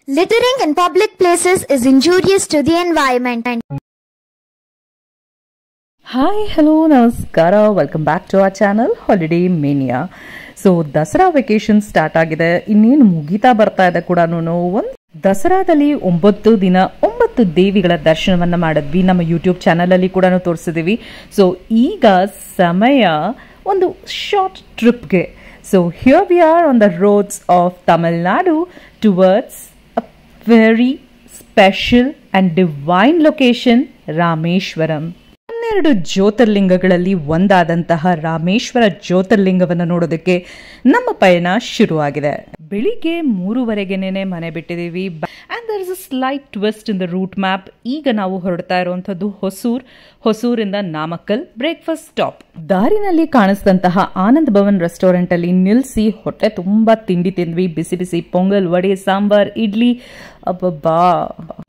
Littering in public places is injurious to the environment. Hi, hello, namaskara. Welcome back to our channel, Holiday Mania. So, Dasara vacation start ಆಗಿದೆ. ಇನ್ನೇನು ಮುಗಿತಾ ಬರ್ತಾ ಇದೆ ಕೂಡ. ಒಂದು ದಸರಾದಲ್ಲಿ 9 ದಿನ 9 ದೇವಿಗಳ ದರ್ಶನವನ್ನ ಮಾಡಿದ್ವಿ. ನಮ್ಮ ಯೂಟ್ಯೂಬ್ ಚಾನಲ್ ಅಲ್ಲಿ ಕೂಡ ತೋರಿಸಿದೀವಿ. ಸೊ ಈಗ ಸಮಯ ಒಂದು ಶಾರ್ಟ್ ಟ್ರಿಪ್ಗೆ. So here we are on the roads of Tamil Nadu towards a very special and divine location, Rameshwaram. 12 ಜ್ಯೋತಿರ್ಲಿಂಗಗಳಲ್ಲಿ ಒಂದಾದಂತಹ ರಾಮೇಶ್ವರ ಜ್ಯೋತಿರ್ಲಿಂಗವನ್ನು ನೋಡೋದಕ್ಕೆ ನಮ್ಮ ಪಯಣ ಶುರುವಾಗಿದೆ. ಬೆಳಿಗ್ಗೆ 3:30ಗೆನೆ ಮನೆ ಬಿಟ್ಟಿದ್ದೀವಿ. And there is a slight twist in the route map. ಈಗ ನಾವು ಹೊರಡ್ತಾ ಇರುವಂತದ್ದು ಹೊಸೂರಿಂದ ನಾಮಕ್ಕಲ್ ಬ್ರೇಕ್ಫಾಸ್ಟ್ ಸ್ಟಾಪ್. ದಾರಿನಲ್ಲಿ ಕಾಣಿಸಿದಂತಹ ಆನಂದ್ ಭವನ್ ರೆಸ್ಟೋರೆಂಟ್ ಅಲ್ಲಿ ನಿಲ್ಸಿ ಹೊಟ್ಟೆ ತುಂಬಾ ತಿಂಡಿ ತಿಂದ್ವಿ. ಬಿಸಿ ಬಿಸಿ ಪೊಂಗಲ್, ವಡೆ, ಸಾಂಬಾರ್, ಇಡ್ಲಿ. ಅಬ್ಬಬ್ಬಾ,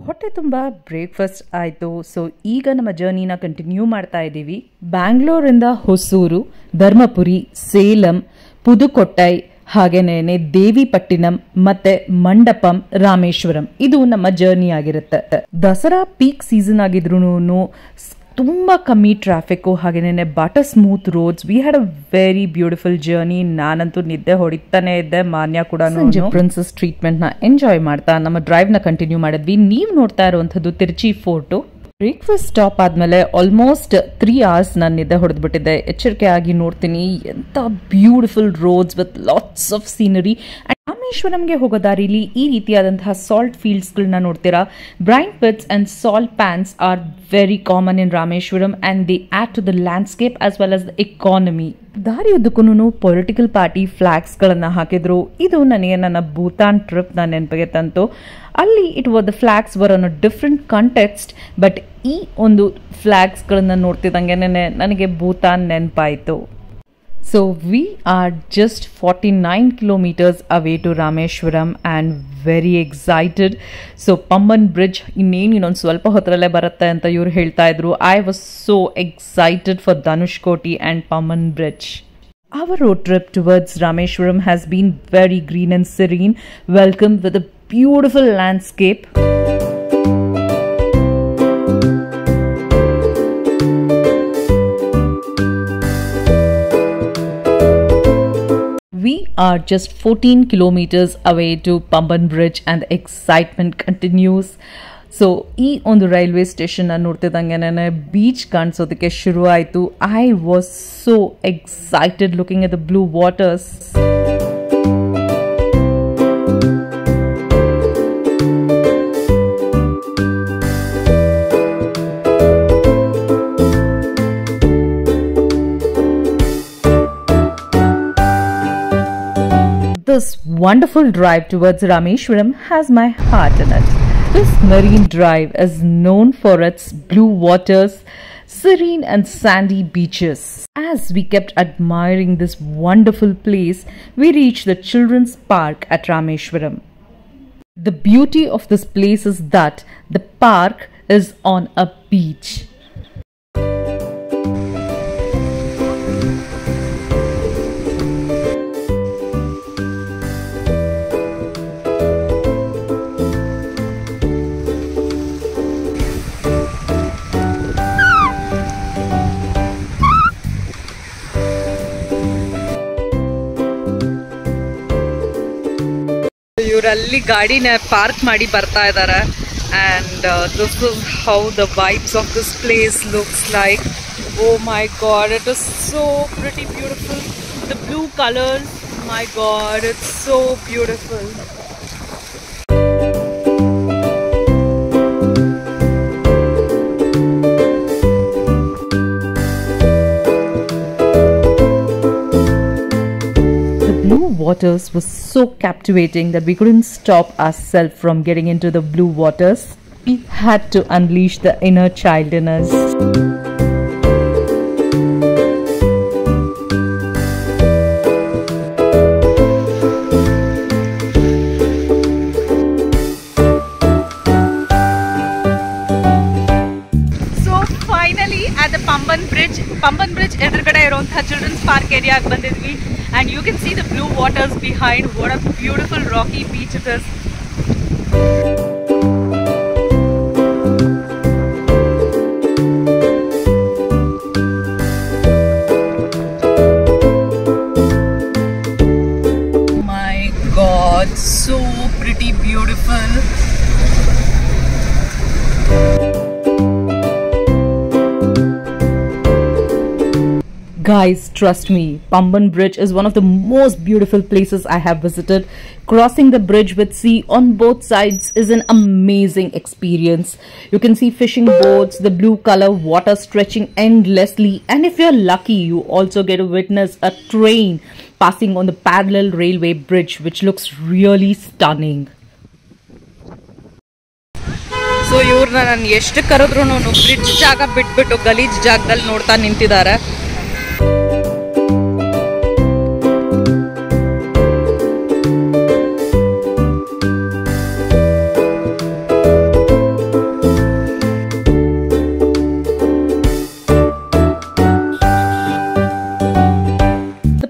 ಹೊಟ್ಟೆ ತುಂಬಾ ಬ್ರೇಕ್ಫಾಸ್ಟ್ ಆಯ್ತು. ಸೊ ಈಗ ನಮ್ಮ ಜರ್ನಿನ ಕಂಟಿನ್ಯೂ ಮಾಡ್ತಾ ಇದ್ದೀವಿ. ಬ್ಯಾಂಗ್ಳೂರಿಂದ ಹೊಸೂರು, ಧರ್ಮಪುರಿ, ಸೇಲಂ, ಪುದುಕೊಟ್ಟೈ, ಹಾಗೇನೆ ದೇವಿಪಟ್ಟಿನಂ ಮತ್ತೆ ಮಂಡಪಂ, ರಾಮೇಶ್ವರಂ. ಇದು ನಮ್ಮ ಜರ್ನಿ ಆಗಿರುತ್ತೆ. ದಸರಾ ಪೀಕ್ ಸೀಸನ್ ಆಗಿದ್ರು ತುಂಬಾ ಕಮ್ಮಿ ಟ್ರಾಫಿಕ್, ಹಾಗೇನೆ butter smooth roads. We had a very beautiful journey. ನಾನಂತೂ ನಿದ್ದೆ ಹೊಡಿತಾನೆ ಇದ್ದೆ. ಮಾನ್ಯ ಕೂಡ ಪ್ರಿನ್ಸಸ್ ಟ್ರೀಟ್ಮೆಂಟ್ ನ ಎಂಜಾಯ್ ಮಾಡ್ತಾ ನಮ್ಮ ಡ್ರೈವ್ ನ ಕಂಟಿನ್ಯೂ ಮಾಡಿದ್ವಿ. ನೀವು ನೋಡ್ತಾ ಇರುವಂತದ್ದು ತಿರುಚಿ ಫೋರ್ಟು. ಬ್ರೇಕ್ಫಾಸ್ಟ್ ಸ್ಟಾಪ್ ಆದ್ಮೇಲೆ ಆಲ್ಮೋಸ್ಟ್ 3 hours ನಾನು ನಿದ್ದೆ ಹೊಡೆದ್ಬಿಟ್ಟಿದ್ದೆ. ಎಚ್ಚರಿಕೆ ಆಗಿ ನೋಡ್ತೀನಿ, ಎಂತ beautiful roads with lots of scenery. ರಾಮೇಶ್ವರಂಗೆ ಹೋಗೋ ದಾರಿಲಿ ಈ ರೀತಿಯಾದಂತಹ ಸಾಲ್ಟ್ ಫೀಲ್ಡ್ಸ್ ಗಳನ್ನ ನೋಡ್ತೀರಾ. Brine pits and salt pans are very common in Rameshwaram and they add to the landscape as well as the economy. ದಾರಿ ಉದ್ದಕ್ಕೂ ಪೊಲಿಟಿಕಲ್ ಪಾರ್ಟಿ ಫ್ಲಾಗ್ಸ್ ಗಳನ್ನ ಹಾಕಿದ್ರು. ಇದು ನನಗೆ ನನ್ನ ಭೂತಾನ್ ಟ್ರಿಪ್ ನ ನೆನಪಿಗೆ ತಂತು. ಅಲ್ಲಿ it was the flags var on a different context. But ಈ ಒಂದು ಫ್ಲಾಗ್ಸ್ ಗಳನ್ನ ನೋಡ್ತಿದ್ದಂಗೆ ನನಗೆ ಭೂತಾನ್ ನೆನಪಾಯಿತು. So we are just 49 kilometers away to Rameshwaram and very excited. So Pamban Bridge ಇನ್ನೊಂದು ಸ್ವಲ್ಪ ಹೊತ್ತರಲ್ಲೇ ಬರುತ್ತೆ ಅಂತ ಇವರು ಹೇಳ್ತಾ ಇದ್ರು. I was so excited for Dhanushkoti and Pamban Bridge. Our road trip towards Rameshwaram has been very green and serene, welcomed with a beautiful landscape. We are just 14 kilometers away to Pamban Bridge and the excitement continues. So, ಈ ಒಂದು railway station ನೋಡ್ತಿದ್ದಂಗೆ beach ಕಾಣಿಸೋದಕ್ಕೆ ಶುರು ಆಯಿತು. I was so excited looking at the blue waters. This wonderful drive towards Rameshwaram has my heart in it. This marine drive is known for its blue waters, serene and sandy beaches. As we kept admiring this wonderful place, we reached the children's park at Rameshwaram. The beauty of this place is that the park is on a beach. ಇವರಲ್ಲಿ ಗಾಡಿನ park ಮಾಡಿ ಬರ್ತಾ ಇದ್ದಾರೆ. And this is how the vibes of this place looks like. Oh my god, it is so pretty beautiful. The blue colours, my god, it's so beautiful. Waters was so captivating that we couldn't stop ourselves from getting into the blue waters. We had to unleash the inner child in us. So finally at the Pamban Bridge ಎದುರುಗಡೆ ಇರುವಂತಹ children's park ಏರಿಯಾಗೆ ಬಂದಿದ್ವಿ. And you can see the blue waters behind. What a beautiful rocky beach it is. pretty beautiful. Guys, trust me, Pamban Bridge is one of the most beautiful places I have visited. Crossing the bridge with sea on both sides is an amazing experience. You can see fishing boats, the blue color water stretching endlessly, and if you're lucky, you also get to witness a train passing on the parallel railway bridge, which looks really stunning. So ಇವ್ರನ್ನ ನಾನು ಎಷ್ಟು ಕರೆದ್ರೂ bridge ಜಾಗ ಬಿಟ್ಬಿಟ್ಟು ಗಲೀಜ್ ಜಾಗದಲ್ಲಿ ನೋಡ್ತಾ ನಿಂತಿದ್ದಾರೆ.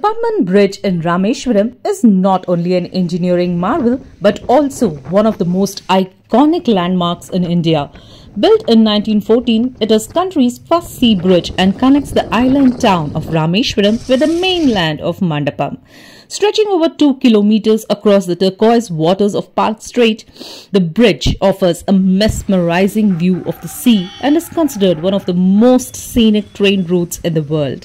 Pamban Bridge in Rameshwaram is not only an engineering marvel but also one of the most iconic landmarks in India. Built in 1914, it is country's first sea bridge and connects the island town of Rameshwaram with the mainland of Mandapam. Stretching over 2 kilometers across the turquoise waters of Palk Strait, the bridge offers a mesmerizing view of the sea and is considered one of the most scenic train routes in the world.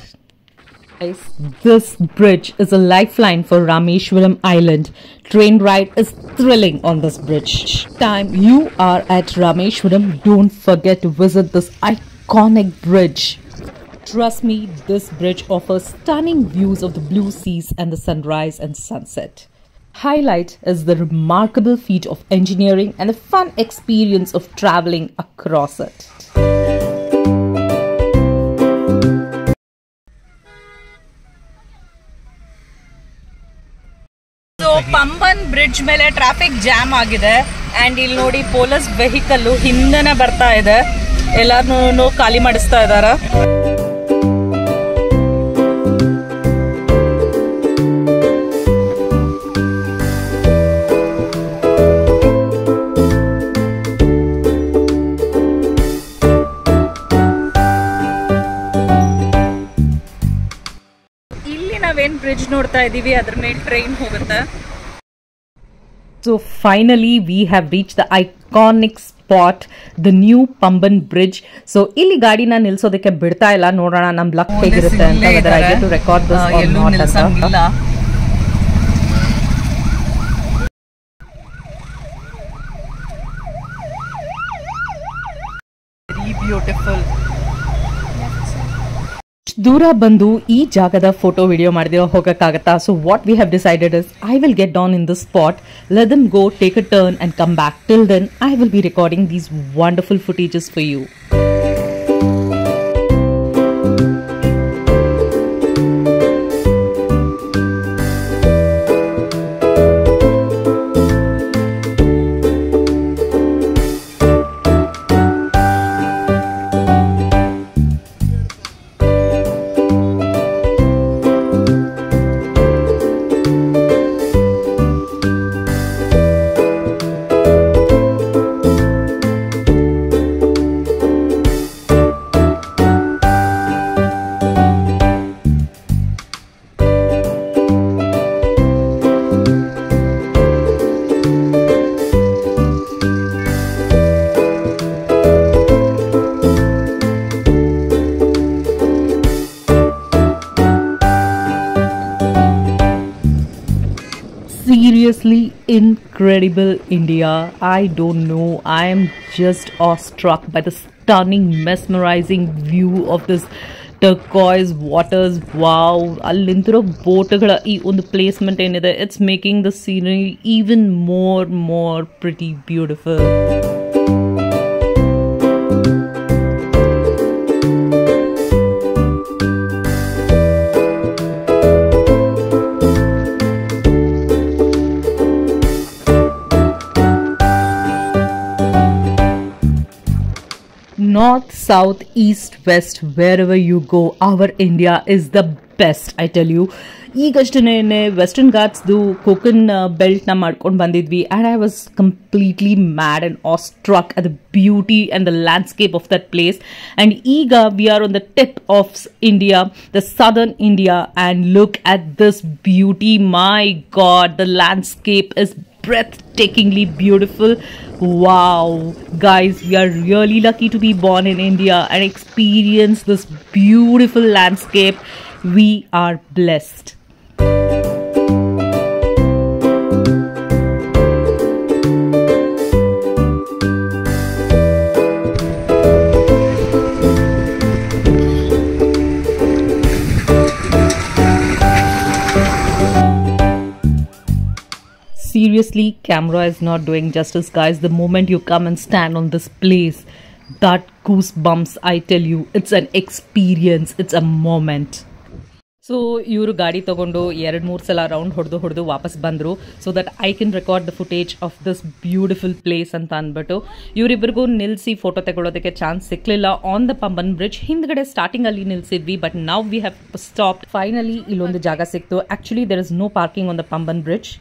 This bridge is a lifeline for Rameshwaram Island. Train ride is thrilling on this bridge. Time you are at Rameshwaram, don't forget to visit this iconic bridge. Trust me, this bridge offers stunning views of the blue seas and the sunrise and sunset. Highlight is the remarkable feat of engineering and the fun experience of traveling across it. Pamban bridge ಮೇಲೆ traffic jam ಆಗಿದೆ and ಇಲ್ಲಿ ನೋಡಿ police vehicle ಹಿಂದೆನೆ ಬರ್ತಾ ಇದೆ, ಎಲ್ಲಾರನ್ನೂ ಖಾಲಿ ಮಾಡಿಸ್ತಾ ಇದ್ದಾರೆ. ಇಲ್ಲಿ ನಾವೇನ್ ಬ್ರಿಡ್ಜ್ ನೋಡ್ತಾ ಇದೀವಿ ಅದ್ರ ಮೇಲೆ ಟ್ರೈನ್ ಹೋಗುತ್ತೆ. So finally we have reached the iconic spot, the new Pamban Bridge. So ಇಲ್ಲಿ ಗಾಡಿನ ನಿಲ್ಸೋದಕ್ಕೆ ಬಿಡ್ತಾ ಇಲ್ಲ, ನೋಡೋಣ ನಮ್ ಲಕ್ ಹೇಗಿರುತ್ತೆ ಅಂತ. whether I get to record this or not ಅಂತ. Very beautiful. ದೂರ ಬಂದು ಈ ಜಾಗದ ಫೋಟೋ ವಿಡಿಯೋ ಮಾಡಿದಿರೋ ಹೋಗಕ್ಕಾಗತ್ತಾ? So what we have decided is I will get down in this spot, let them go, take a turn and come back. Till then I will be recording these wonderful footages for you. Seriously incredible India. I don't know, I am just awestruck by the stunning, mesmerizing view of this turquoise waters. Wow, allinthiro boatಗಳ ಈ ಒಂದು placement ಏನಿದೆ, it's making the scenery even more pretty beautiful. North, south, east, west, wherever you go, our India is the best, I tell you. ಈಗಷ್ಟೇ western ಘಾಟ್ಸ್ದು ಕೋಕನ್ ಬೆಲ್ಟ್ನ ಮಾಡ್ಕೊಂಡು ಬಂದಿದ್ವಿ and I was completely mad and awestruck at the beauty and the landscape of that place. And ಈಗ we are on the tip of India, the southern India, and look at this beauty. My God, the landscape is breathtakingly beautiful. Wow, guys, we are really lucky to be born in India and experience this beautiful landscape. We are blessed. Seriously, camera is not doing justice, guys. The moment you come and stand on this place, that goosebumps, I tell you, it's an experience, it's a moment. So ಇವರು ಗಾಡಿ ತಗೊಂಡು 2-3 ಸಲ round ಹೊಡೆದು ವಾಪಸ್ ಬಂದರು so that I can record the footage of this beautiful place ಅಂತ ಅಂದ್ಬಿಟ್ಟು ಇವರಿಬ್ಬರಿಗೂ ನಿಲ್ಲಿಸಿ ಫೋಟೋ ತಗೊಳ್ಳೋದಕ್ಕೆ ಚಾನ್ಸ್ ಸಿಕ್ಕಲಿಲ್ಲ ಆನ್ ದ ಪಂಬನ್ ಬ್ರಿಡ್ಜ್ ಹಿಂದ್ಗಡೆ ಸ್ಟಾರ್ಟಿಂಗ್ ಅಲ್ಲಿ ನಿಲ್ಸಿದ್ವಿ but now we have stopped. Finally ಇಲ್ಲೊಂದು ಜಾಗ ಸಿಕ್ತು. Actually there is no parking on the Pamban bridge.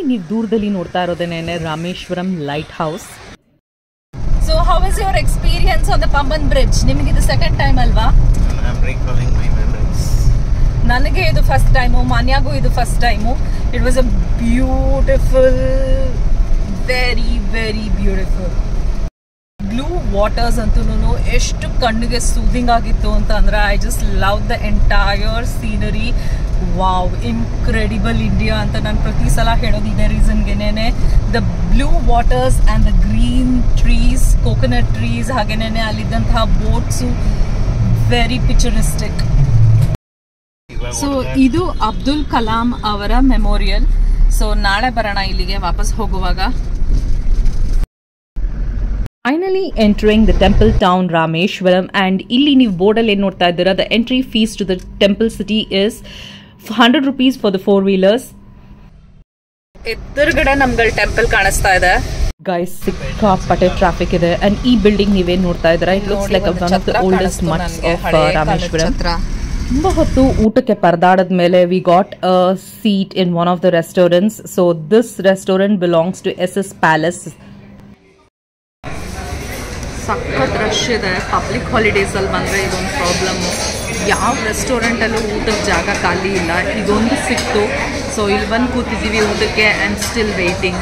ನೀವು ದೂರದಲ್ಲಿ ನೋಡ್ತಾ ಇರೋದೇನೆ Rameshwaram lighthouse. So how is your experience on the Pamban bridge? ನಿಮಗೆ ಇದು ಸೆಕೆಂಡ್ ಟೈಮ್ ಅಲ್ವಾ? ನನಗೆ ಇದು ಫಸ್ಟ್ ಟೈಮು, ಮಾನ್ಯಾಗೂ ಇದು first time. It was a beautiful, very very beautiful. Blue waters ಅಂತೂ ಎಷ್ಟು ಕಣ್ಣಿಗೆ ಸೂದಿಂಗ್ ಆಗಿತ್ತು ಅಂತ ಅಂದ್ರೆ I just love the entire scenery. Wow, incredible India ಅಂತ ನಾನು ಪ್ರತಿ ಸಲ ಹೇಳೋದು ಇದೇ ರೀಸನ್ಗೆನೇ. The blue waters and the green trees, coconut trees, ಹಾಗೇನೆ ಅಲ್ಲಿದ್ದಂತಹ ಬೋಟ್ಸು ವೆರಿ ಪಿಕ್ಚರಿಸ್ಟಿಕ್. ಸೊ ಇದು ಅಬ್ದುಲ್ ಕಲಾಂ ಅವರ ಮೆಮೋರಿಯಲ್. ಸೊ ನಾಳೆ ಬರೋಣ ಇಲ್ಲಿಗೆ ವಾಪಸ್ ಹೋಗುವಾಗ. Finally entering the temple town Rameshwaram, and ಇಲ್ಲಿ ನೀವು ಬೋರ್ಡಲ್ಲಿ ಏನು ನೋಡ್ತಾ ಇದ್ದೀರಾ, the entry fees to the temple city is 100 rupees for the 4-wheelers. ಎದುರುಗಡೆ ನಮ್ಗೆ ಟೆಂಪಲ್ ಕಾಣಿಸ್ತಾ ಇದೆ ಗೈಸ್. ಸಿಕ್ಕಾಪಟ್ಟೆ ಟ್ರಾಫಿಕ್ ಇದೆ ಅಂಡ್ ಈ ಬಿಲ್ಡಿಂಗ್ ನೀವೇನು ನೋಡ್ತಾ ಇದ್ದೀರಾ, it looks like one of the oldest mutts of Rameshwaram. ತುಂಬಾ ಹೊತ್ತು ಊಟಕ್ಕೆ ಪರದಾಡದ ಮೇಲೆ we got a seat in one of the restaurants. So this restaurant belongs to SS palace. ಸಖತ್ ರಶ್ ಇದೆ. ಪಬ್ಲಿಕ್ ಹಾಲಿಡೇಸಲ್ಲಿ ಬಂದರೆ ಇದೊಂದು ಪ್ರಾಬ್ಲಮ್ಮು. ಯಾವ ರೆಸ್ಟೋರೆಂಟಲ್ಲೂ ಊಟದ ಜಾಗ ಖಾಲಿ ಇಲ್ಲ. ಇದೊಂದು ಸಿಕ್ತು, ಸೊ ಇಲ್ಲಿ ಬಂದು ಕೂತಿದ್ದೀವಿ ಊಟಕ್ಕೆ and still waiting.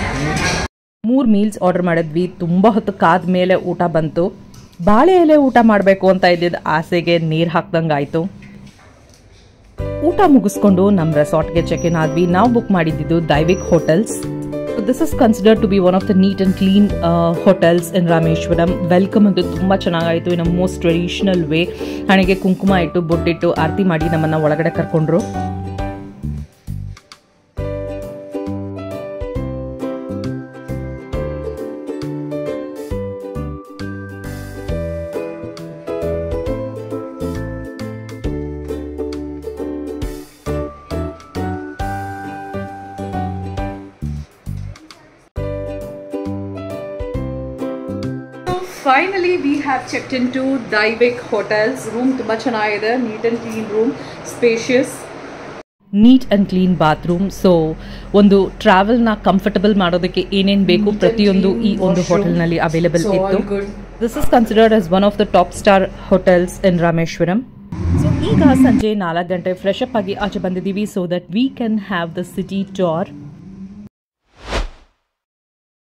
3 meals order ಮಾಡಿದ್ವಿ. ತುಂಬ ಹೊತ್ತು ಕಾದ ಮೇಲೆ ಊಟ ಬಂತು. ಬಾಳೆ ಎಲೆ ಊಟ ಮಾಡಬೇಕು ಅಂತ ಇದ್ದಿದ್ದು ಆಸೆಗೆ ನೀರು ಹಾಕ್ದಂಗೆ ಆಯಿತು. ಊಟ ಮುಗಿಸ್ಕೊಂಡು ನಮ್ಮ ರೆಸಾರ್ಟ್ಗೆ ಚೆಕ್ ಇನ್ ಆದ್ವಿ. ನಾವು ಬುಕ್ ಮಾಡಿದ್ದು Daivik hotels. This is considered to be one of the neat and clean hotels in Rameshwaram. Welcome ಅಂತೂ ತುಂಬ ಚೆನ್ನಾಗಾಯಿತು ಇನ್ ಅ ಮೋಸ್ಟ್ ಟ್ರೆಡಿಷನಲ್ ವೇ. ಹಣೆಗೆ ಕುಂಕುಮ ಇಟ್ಟು ಬೊಟ್ಟಿಟ್ಟು ಆರತಿ ಮಾಡಿ ನಮ್ಮನ್ನು ಒಳಗಡೆ ಕರ್ಕೊಂಡ್ರು. Finally, we have checked into Daivik Hotels. Room ತುಂಬಾ ಚೆನ್ನಾಗಿದೆ. Neat and clean room, spacious. Neat and clean bathroom. So ಒಂದು ಟ್ರಾವೆಲ್ನ ಕಂಫರ್ಟಬಲ್ ಮಾಡೋದಕ್ಕೆ ಏನೇನು ಬೇಕು ಪ್ರತಿಯೊಂದು ಈ ಒಂದು ಹೋಟೆಲ್ನಲ್ಲಿ ಅವೈಲೇಬಲ್ ಇತ್ತು. This is considered as one of the top star hotels in Rameshwaram. So ಈಗ ಸಂಜೆ 4 ಗಂಟೆ ಫ್ರೆಶ್ ಅಪ್ ಆಗಿ ಆಚೆ ಬಂದಿದ್ದೀವಿ so that we can have the city tour.